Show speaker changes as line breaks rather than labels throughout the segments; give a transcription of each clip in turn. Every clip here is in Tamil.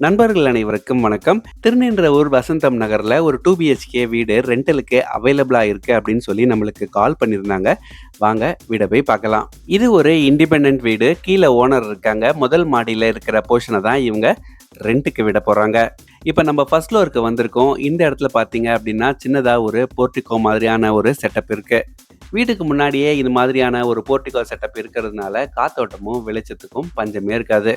நண்பர்கள் அனைவருக்கும் வணக்கம். திருநின்றவூர் வசந்தம் நகர்ல ஒரு 2 பிஹெச்கே வீடு ரெண்டலுக்கு அவைலபிளா இருக்கு அப்படின்னு சொல்லி நம்மளுக்கு கால் பண்ணியிருந்தாங்க. வாங்க வீட போய் பார்க்கலாம். இது ஒரு இண்டிபெண்டன்ட் வீடு. கீழ ஓனர் இருக்காங்க. முதல் மாடியில இருக்கிற போர்ஷன தான் இவங்க ரென்ட்டுக்கு விட போறாங்க. இப்ப நம்ம ஃபர்ஸ்ட் ஃப்ளோருக்கு வந்திருக்கோம். இந்த இடத்துல பார்த்தீங்க அப்படின்னா, சின்னதா ஒரு போர்டிகோ மாதிரியான ஒரு செட்டப் இருக்கு. வீட்டுக்கு முன்னாடியே இது மாதிரியான ஒரு போர்டிகோ செட்டப் இருக்கிறதுனால காத்தோட்டமும், வெளிச்சத்துக்கும் பஞ்சமே இருக்காது.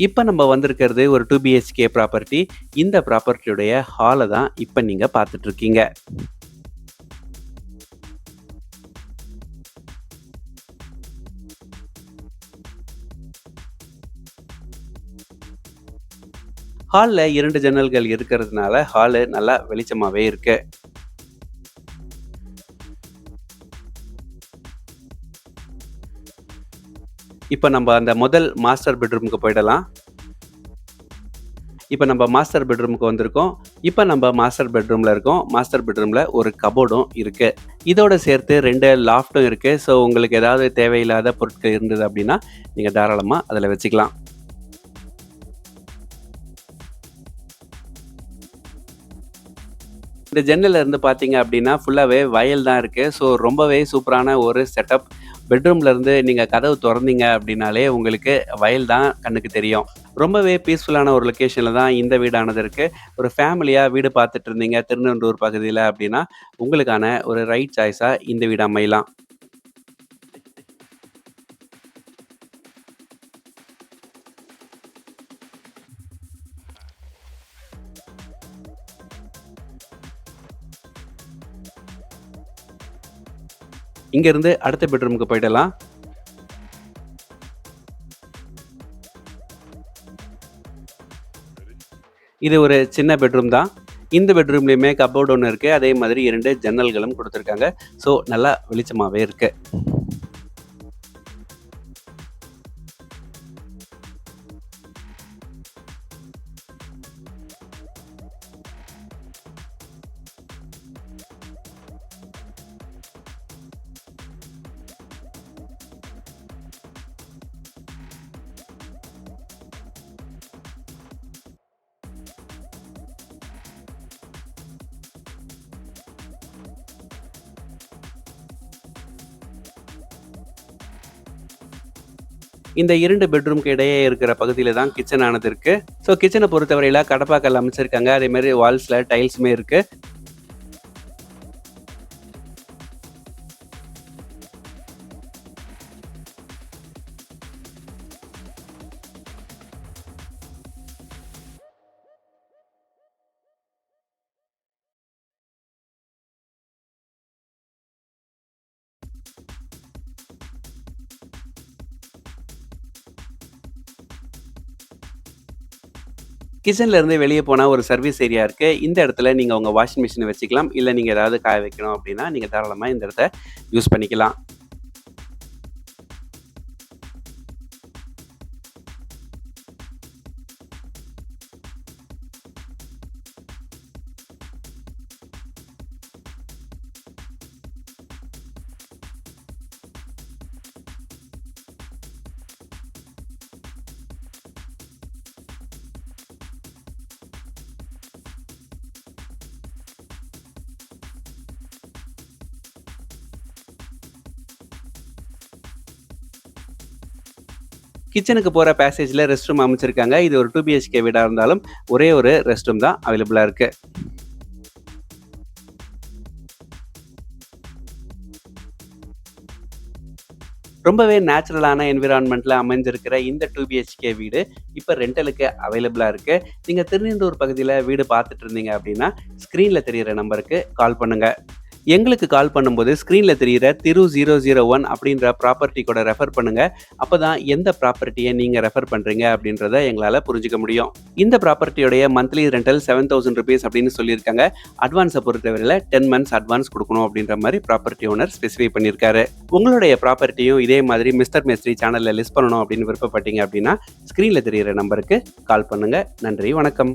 இப்ப நம்ம வந்திருக்கிறது ஒரு 2 பிஹெச்கே ப்ராப்பர்ட்டி. இந்த ப்ராப்பர்ட்டியுடைய ஹால தான் இப்ப நீங்க பார்த்துட்டு இருக்கீங்க. ஹால்ல 2 ஜன்னல்கள் இருக்கிறதுனால ஹாலு நல்லா வெளிச்சமாவே இருக்கு. இப்ப நம்ம அந்த முதல் மாஸ்டர் பெட்ரூமுக்கு போயிடலாம். இப்ப நம்ம மாஸ்டர் பெட்ரூமுக்கு வந்திருக்கோம். இப்ப நம்ம மாஸ்டர் பெட்ரூம்ல இருக்கோம். மாஸ்டர் பெட்ரூம்ல ஒரு கபோர்டும் இருக்கு. இதோட சேர்த்து 2 லாஃப்ட்டும் இருக்கு. ஸோ உங்களுக்கு ஏதாவது தேவையில்லாத பொருட்கள் இருந்தது அப்படின்னா, நீங்க தாராளமா அதுல வச்சுக்கலாம். இந்த ஜன்னல்ல இருந்து பார்த்தீங்க அப்படின்னா, ஃபுல்லாவே வயல் தான் இருக்கு. ஸோ ரொம்பவே சூப்பரான ஒரு செட்டப். பெட்ரூம்ல இருந்து நீங்க கதவு தொறந்தீங்க அப்படின்னாலே, உங்களுக்கு வயல் தான் கண்ணுக்கு தெரியும். ரொம்பவே பீஸ்ஃபுல்லான ஒரு லொகேஷன்ல தான் இந்த வீடானது இருக்கு. ஒரு ஃபேமிலியா வீடு பார்த்துட்டு இருந்தீங்க திருநெண்டூர் பகுதியில அப்படின்னா, உங்களுக்கான ஒரு ரைட் சாய்ஸா இந்த வீடு அமையலாம். இங்க இருந்து அடுத்த பெட்ரூமுக்கு போயிடலாம். இது ஒரு சின்ன பெட்ரூம் தான். இந்த பெட்ரூம்லயுமே கப்போர்ட் ஒண்ணு இருக்கு. அதே மாதிரி 2 ஜன்னல்களும் குடுத்துருக்காங்க. ஸோ நல்லா வெளிச்சமாவே இருக்கு. இந்த 2 பெட்ரூம்க்கு இடையே இருக்கிற பகுதியில தான் கிச்சன் ஆனது இருக்கு. ஸோ கிச்சன பொறுத்தவரையில கடப்பாக்கல் அமைச்சிருக்காங்க. அதே மாரி வால்ஸ்ல டைல்ஸுமே இருக்கு. கிச்சன்ல இருந்து வெளிய போனா ஒரு சர்வீஸ் ஏரியா இருக்கு. இந்த இடத்துல நீங்க உங்க வாஷிங் மிஷின வச்சுக்கலாம். இல்ல நீங்க ஏதாவது காய வைக்கணும் அப்டின்னா, நீங்க தாராளமா இந்த இடத்த யூஸ் பண்ணிக்கலாம். கிச்சனுக்கு போற பேசேஜ்ல ரெஸ்ட் ரூம் அமைச்சிருக்காங்க. இது ஒரு 2 பிஹெச்கே வீடா இருந்தாலும், ஒரே ஒரு ரெஸ்ட் ரூம் தான் அவைலபிளா இருக்கு. ரொம்பவே நேச்சுரலான என்விரான்மென்ட்ல அமைஞ்சிருக்கிற இந்த 2 பிஹெச்கே வீடு இப்ப ரென்டலுக்கு அவைலபிளா இருக்கு. நீங்க திருநெண்டூர் பகுதியில வீடு பார்த்துட்டு இருந்தீங்க அப்படின்னா, ஸ்க்ரீன்ல தெரியிற நம்பருக்கு கால் பண்ணுங்க. எங்களுக்கு கால் பண்ணும்போது ஸ்க்ரீன்ல தெரியிற திரு 001 அப்படின்ற ப்ராப்பர்ட்டி கூட ரெஃபர் பண்ணுங்க. அப்பதான் எந்த ப்ராப்பர்ட்டியை நீங்க ரெஃபர் பண்றீங்க அப்படின்றத எங்களால புரிஞ்சுக்க முடியும். இந்த ப்ராப்பர்ட்டியோடைய மந்த்லி ரெண்டல் ₹7,000 அப்படின்னு சொல்லியிருக்காங்க. அட்வான்ஸை பொறுத்தவரையில் 10 months அட்வான்ஸ் கொடுக்கணும் அப்படின்ற மாதிரி ப்ராப்பர்ட்டி ஓனர் ஸ்பெசிஃபை பண்ணியிருக்காரு. உங்களுடைய ப்ராப்பர்ட்டியும் இதே மாதிரி மிஸ்டர் மேஸ்திரி சேனல்ல லிஸ்ட் பண்ணணும் அப்படின்னு விருப்பப்பட்டீங்க அப்படின்னா ஸ்க்ரீன்ல தெரியிற நம்பருக்கு கால் பண்ணுங்க. நன்றி, வணக்கம்.